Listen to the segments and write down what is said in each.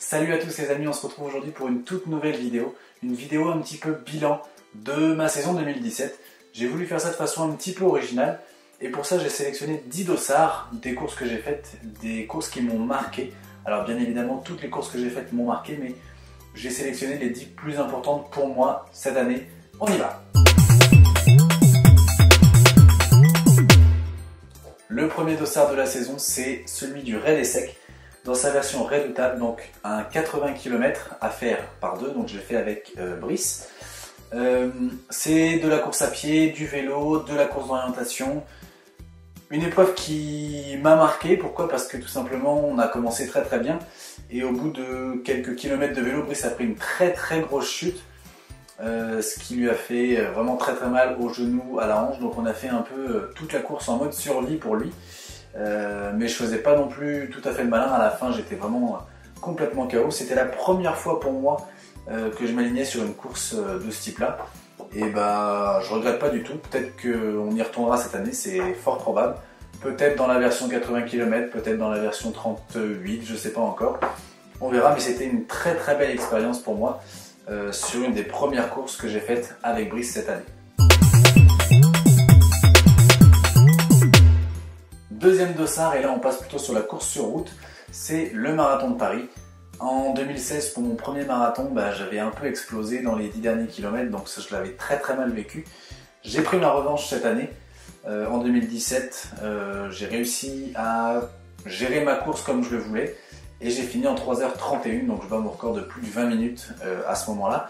Salut à tous les amis, on se retrouve aujourd'hui pour une toute nouvelle vidéo. Une vidéo un petit peu bilan de ma saison 2017. J'ai voulu faire ça de façon un petit peu originale. Et pour ça j'ai sélectionné 10 dossards des courses que j'ai faites, des courses qui m'ont marqué. Alors bien évidemment toutes les courses que j'ai faites m'ont marqué, mais j'ai sélectionné les 10 plus importantes pour moi cette année. On y va! Le premier dossard de la saison, c'est celui du Raid Sec, dans sa version redoutable, donc un 80 km à faire par deux, donc je l'ai fait avec Brice. C'est de la course à pied, du vélo, de la course d'orientation. Une épreuve qui m'a marqué, pourquoi? Parce que tout simplement on a commencé très bien, et au bout de quelques kilomètres de vélo, Brice a pris une très grosse chute. Ce qui lui a fait vraiment très mal au genou, à la hanche, donc on a fait un peu toute la course en mode survie pour lui, mais je faisais pas non plus tout à fait le malin. À la fin j'étais vraiment complètement KO. C'était la première fois pour moi que je m'alignais sur une course de ce type là, et bah je regrette pas du tout. Peut-être qu'on y retournera cette année, c'est fort probable, peut-être dans la version 80 km, peut-être dans la version 38, je sais pas encore, on verra, mais c'était une très belle expérience pour moi. Sur une des premières courses que j'ai faites avec Brice cette année. Deuxième dossard, et là on passe plutôt sur la course sur route, c'est le marathon de Paris. En 2016, pour mon premier marathon, j'avais un peu explosé dans les 10 derniers kilomètres, donc ça, je l'avais très mal vécu. J'ai pris ma revanche cette année. En 2017, j'ai réussi à gérer ma course comme je le voulais. Et j'ai fini en 3h31, donc je bats mon record de plus de 20 minutes à ce moment-là.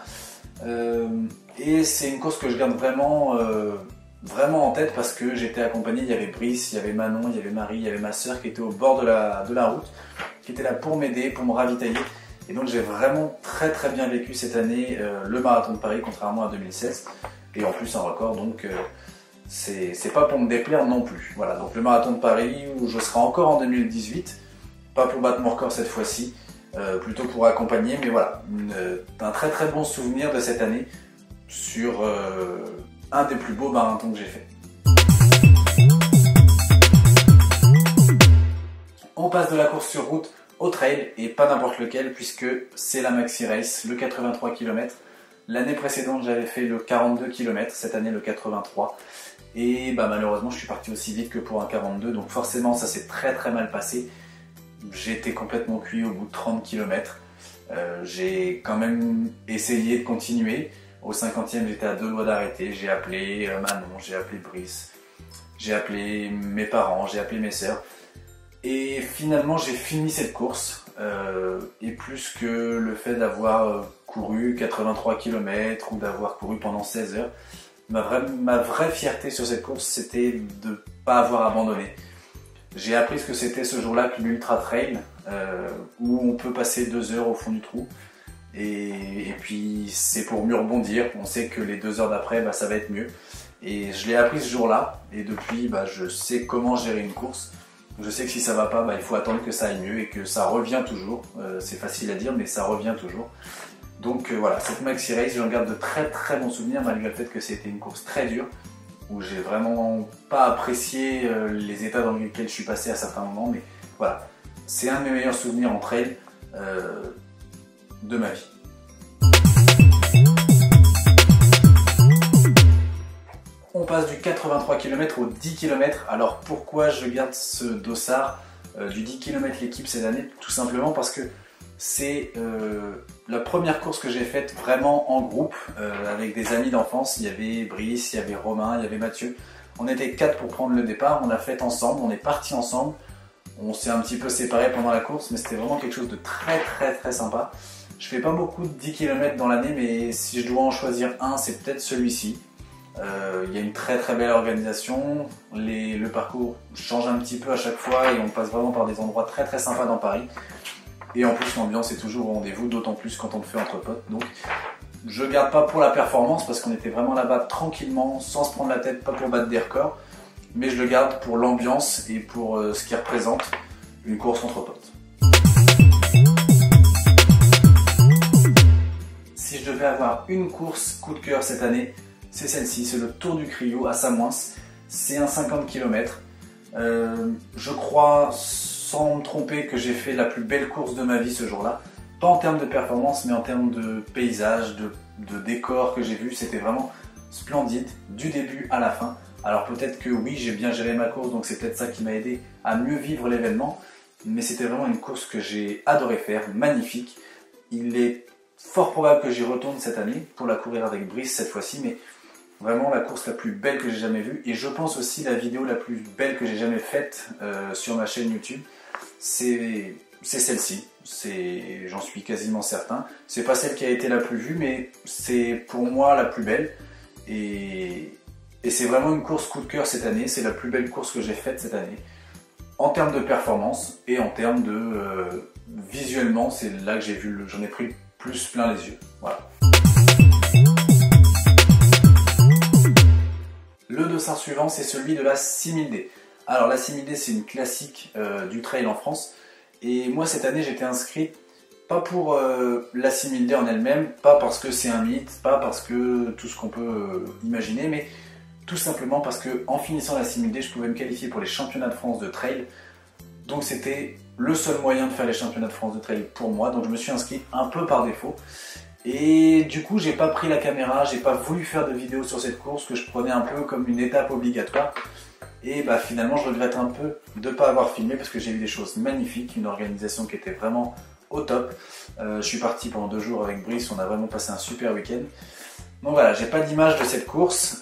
Et c'est une course que je garde vraiment en tête, parce que j'étais accompagné, il y avait Brice, il y avait Manon, il y avait Marie, il y avait ma soeur qui était au bord de la route, qui était là pour m'aider, pour me ravitailler. Et donc j'ai vraiment très bien vécu cette année le marathon de Paris, contrairement à 2016. Et en plus un record, donc c'est pas pour me déplaire non plus. Voilà, donc le marathon de Paris où je serai encore en 2018. Pas pour battre mon record cette fois-ci, plutôt pour accompagner, mais voilà, un très bon souvenir de cette année sur un des plus beaux marathons que j'ai fait. On passe de la course sur route au trail, et pas n'importe lequel, puisque c'est la Maxi Race, le 83 km. L'année précédente j'avais fait le 42 km, cette année le 83. Et malheureusement je suis parti aussi vite que pour un 42, donc forcément ça s'est très mal passé. J'étais complètement cuit au bout de 30 km. J'ai quand même essayé de continuer. Au 50e, j'étais à deux doigts d'arrêter. J'ai appelé Manon, j'ai appelé Brice, j'ai appelé mes parents, j'ai appelé mes sœurs. Et finalement, j'ai fini cette course. Et plus que le fait d'avoir couru 83 km ou d'avoir couru pendant 16 heures, ma vraie fierté sur cette course, c'était de ne pas avoir abandonné. J'ai appris ce que c'était ce jour-là que l'Ultra Trail, où on peut passer 2 heures au fond du trou. Et puis c'est pour mieux rebondir. On sait que les 2 heures d'après, ça va être mieux. Et je l'ai appris ce jour-là. Et depuis, je sais comment gérer une course. Je sais que si ça va pas, il faut attendre que ça aille mieux et que ça revient toujours. C'est facile à dire, mais ça revient toujours. Donc voilà, cette Maxi Race, j'en garde de très bons souvenirs, malgré le fait que c'était une course très dure, où j'ai vraiment pas apprécié les états dans lesquels je suis passé à certains moments, mais voilà, c'est un de mes meilleurs souvenirs en trail de ma vie. On passe du 83 km au 10 km. Alors pourquoi je garde ce dossard du 10 km l'équipe cette année? Tout simplement parce que c'est la première course que j'ai faite vraiment en groupe, avec des amis d'enfance. Il y avait Brice, il y avait Romain, il y avait Mathieu. On était 4 pour prendre le départ, on l'a fait ensemble, on est parti ensemble. On s'est un petit peu séparés pendant la course, mais c'était vraiment quelque chose de très sympa. Je fais pas beaucoup de 10 km dans l'année, mais si je dois en choisir un, c'est peut-être celui-ci. Il y a une très belle organisation, le parcours change un petit peu à chaque fois et on passe vraiment par des endroits très sympas dans Paris. Et en plus l'ambiance est toujours au rendez-vous, d'autant plus quand on le fait entre potes. Donc je garde pas pour la performance, parce qu'on était vraiment là-bas tranquillement, sans se prendre la tête, pas pour battre des records, mais je le garde pour l'ambiance et pour ce qui représente une course entre potes. Si je devais avoir une course coup de cœur cette année, c'est celle-ci, c'est le Tour du Crio à Samoins. C'est un 50 km. Je crois, sans me tromper, que j'ai fait la plus belle course de ma vie ce jour-là. pas en termes de performance, mais en termes de paysage, de décor que j'ai vu. C'était vraiment splendide, du début à la fin. Alors peut-être que oui, j'ai bien géré ma course, donc c'est peut-être ça qui m'a aidé à mieux vivre l'événement. Mais c'était vraiment une course que j'ai adoré faire, magnifique. Il est fort probable que j'y retourne cette année pour la courir avec Brice cette fois-ci, mais vraiment la course la plus belle que j'ai jamais vue. Et je pense aussi la vidéo la plus belle que j'ai jamais faite sur ma chaîne YouTube, c'est celle-ci. J'en suis quasiment certain. C'est pas celle qui a été la plus vue, mais c'est pour moi la plus belle. Et c'est vraiment une course coup de cœur cette année. C'est la plus belle course que j'ai faite cette année. En termes de performance et en termes de visuellement, c'est là que j'en ai pris plus plein les yeux. Voilà. Le dossard suivant, c'est celui de la 6000D. Alors la 6000D, c'est une classique du trail en France. Et moi cette année, j'étais inscrit pas pour la 6000D en elle-même, pas parce que c'est un mythe, pas parce que tout ce qu'on peut imaginer, mais tout simplement parce que en finissant la 6000D, je pouvais me qualifier pour les championnats de France de trail. Donc c'était le seul moyen de faire les championnats de France de trail pour moi. Donc je me suis inscrit un peu par défaut. Et du coup, j'ai pas pris la caméra, j'ai pas voulu faire de vidéo sur cette course que je prenais un peu comme une étape obligatoire. Et bah finalement, je regrette un peu de ne pas avoir filmé parce que j'ai vu des choses magnifiques, une organisation qui était vraiment au top. Je suis parti pendant 2 jours avec Brice, on a vraiment passé un super week-end. Donc voilà, j'ai pas d'image de cette course,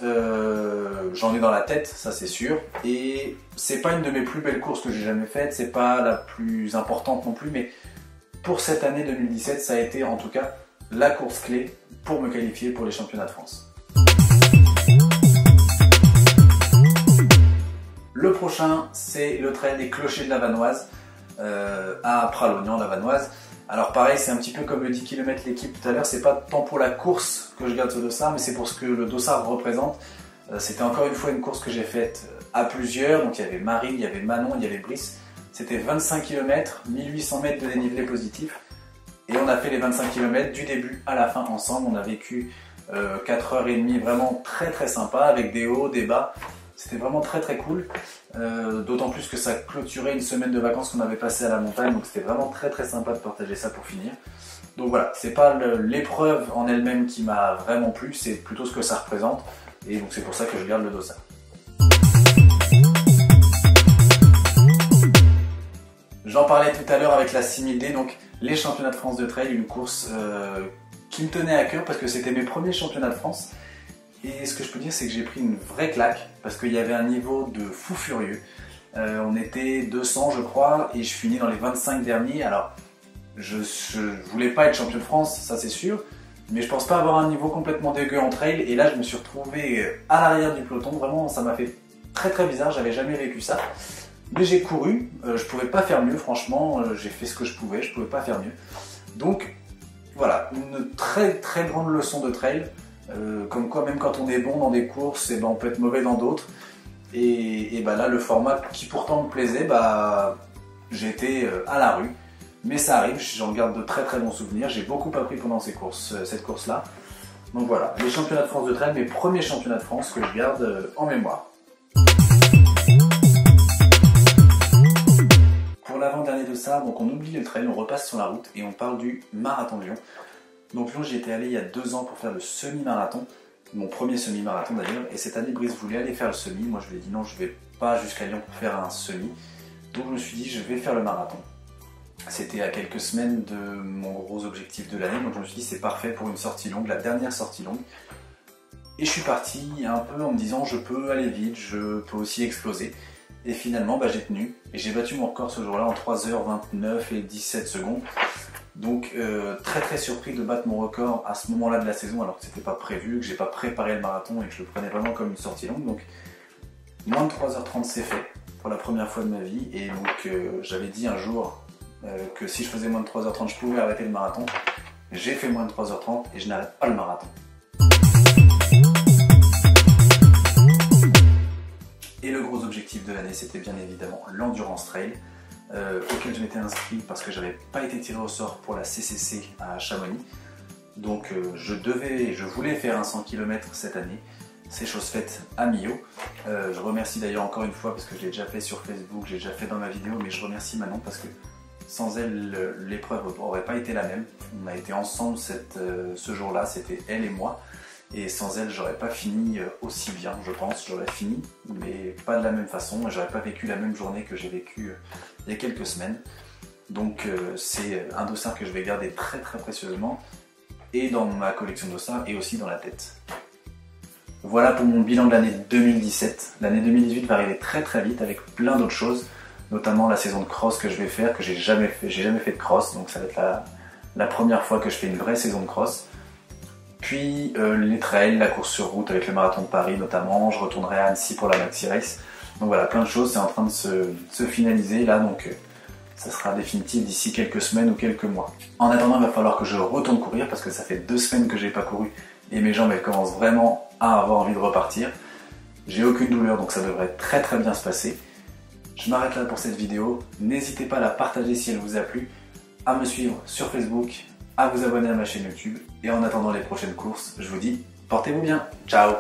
j'en ai dans la tête, ça c'est sûr. Et c'est pas une de mes plus belles courses que j'ai jamais faites, c'est pas la plus importante non plus, mais pour cette année 2017, ça a été en tout cas la course clé pour me qualifier pour les championnats de France. Le prochain, c'est le trail des Clochers de la Vanoise, à Pralognan, la Vanoise. Alors pareil, c'est un petit peu comme le 10 km l'équipe tout à l'heure, c'est pas tant pour la course que je garde ce dossard, mais c'est pour ce que le dossard représente. C'était encore une fois une course que j'ai faite à plusieurs, donc il y avait Marie, il y avait Manon, il y avait Brice. C'était 25 km, 1800 mètres de dénivelé positif. Et on a fait les 25 km du début à la fin ensemble. On a vécu 4h30 vraiment très très sympa avec des hauts, des bas. C'était vraiment très très cool. D'autant plus que ça clôturait une semaine de vacances qu'on avait passé à la montagne. Donc c'était vraiment très très sympa de partager ça pour finir. Donc voilà, c'est pas l'épreuve en elle-même qui m'a vraiment plu, c'est plutôt ce que ça représente. Et donc c'est pour ça que je garde le dossard. J'en parlais tout à l'heure avec la 6000D, donc les championnats de France de trail, une course qui me tenait à cœur parce que c'était mes premiers championnats de France. Et ce que je peux dire, c'est que j'ai pris une vraie claque parce qu'il y avait un niveau de fou furieux. On était 200 je crois et je finis dans les 25 derniers. Alors je voulais pas être champion de France, ça c'est sûr, mais je pense pas avoir un niveau complètement dégueu en trail. Et là je me suis retrouvé à l'arrière du peloton, vraiment ça m'a fait très très bizarre, j'avais jamais vécu ça. Mais j'ai couru, je pouvais pas faire mieux, franchement, j'ai fait ce que je pouvais pas faire mieux. Donc voilà, une très très grande leçon de trail, comme quoi même quand on est bon dans des courses, on peut être mauvais dans d'autres. Et bah là, le format qui pourtant me plaisait, j'étais à la rue. Mais ça arrive, j'en garde de très très bons souvenirs, j'ai beaucoup appris pendant cette course-là. Donc voilà, les championnats de France de trail, mes premiers championnats de France que je garde en mémoire. Pour l'avant-dernier de ça, donc on oublie le trail, on repasse sur la route et on parle du marathon de Lyon. Donc Lyon, j'y étais allé il y a 2 ans pour faire le semi-marathon, mon premier semi-marathon d'ailleurs, et cette année Brice voulait aller faire le semi, moi je lui ai dit non, je vais pas jusqu'à Lyon pour faire un semi, donc je me suis dit je vais faire le marathon. C'était à quelques semaines de mon gros objectif de l'année, donc je me suis dit c'est parfait pour une sortie longue, la dernière sortie longue. Et je suis parti un peu en me disant je peux aller vite, je peux aussi exploser. Et finalement j'ai tenu et j'ai battu mon record ce jour-là en 3h29 et 17 secondes. Donc très très surpris de battre mon record à ce moment-là de la saison alors que c'était pas prévu, que j'ai pas préparé le marathon et que je le prenais vraiment comme une sortie longue. Donc moins de 3h30 c'est fait pour la première fois de ma vie et donc j'avais dit un jour que si je faisais moins de 3h30 je pouvais arrêter le marathon. J'ai fait moins de 3h30 et je n'arrête pas le marathon. Et le gros objectif de l'année, c'était bien évidemment l'Endurance Trail, auquel je m'étais inscrit parce que j'avais pas été tiré au sort pour la CCC à Chamonix. Donc je voulais faire un 100 km cette année. C'est chose faite à Millau. Je remercie d'ailleurs encore une fois parce que je l'ai déjà fait sur Facebook, j'ai déjà fait dans ma vidéo, mais je remercie Manon parce que Sans elle, l'épreuve n'aurait pas été la même. On a été ensemble ce jour-là, c'était elle et moi. Et sans elle, j'aurais pas fini aussi bien, je pense. J'aurais fini, mais pas de la même façon. J'aurais pas vécu la même journée que j'ai vécue il y a quelques semaines. Donc c'est un dossard que je vais garder très très précieusement, et dans ma collection de dossards, et aussi dans la tête. Voilà pour mon bilan de l'année 2017. L'année 2018 va arriver très très vite avec plein d'autres choses, notamment la saison de cross que je vais faire, que j'ai jamais fait de cross, donc ça va être la première fois que je fais une vraie saison de cross. Puis les trails, la course sur route avec le marathon de Paris notamment, je retournerai à Annecy pour la Maxi Race. Donc voilà, plein de choses, c'est en train de se finaliser là, donc ça sera définitif d'ici quelques semaines ou quelques mois. En attendant, il va falloir que je retourne courir parce que ça fait 2 semaines que j'ai pas couru et mes jambes elles commencent vraiment à avoir envie de repartir. J'ai aucune douleur, donc ça devrait très très bien se passer. Je m'arrête là pour cette vidéo, n'hésitez pas à la partager si elle vous a plu, à me suivre sur Facebook, à vous abonner à ma chaîne YouTube, et en attendant les prochaines courses, je vous dis, portez-vous bien, ciao!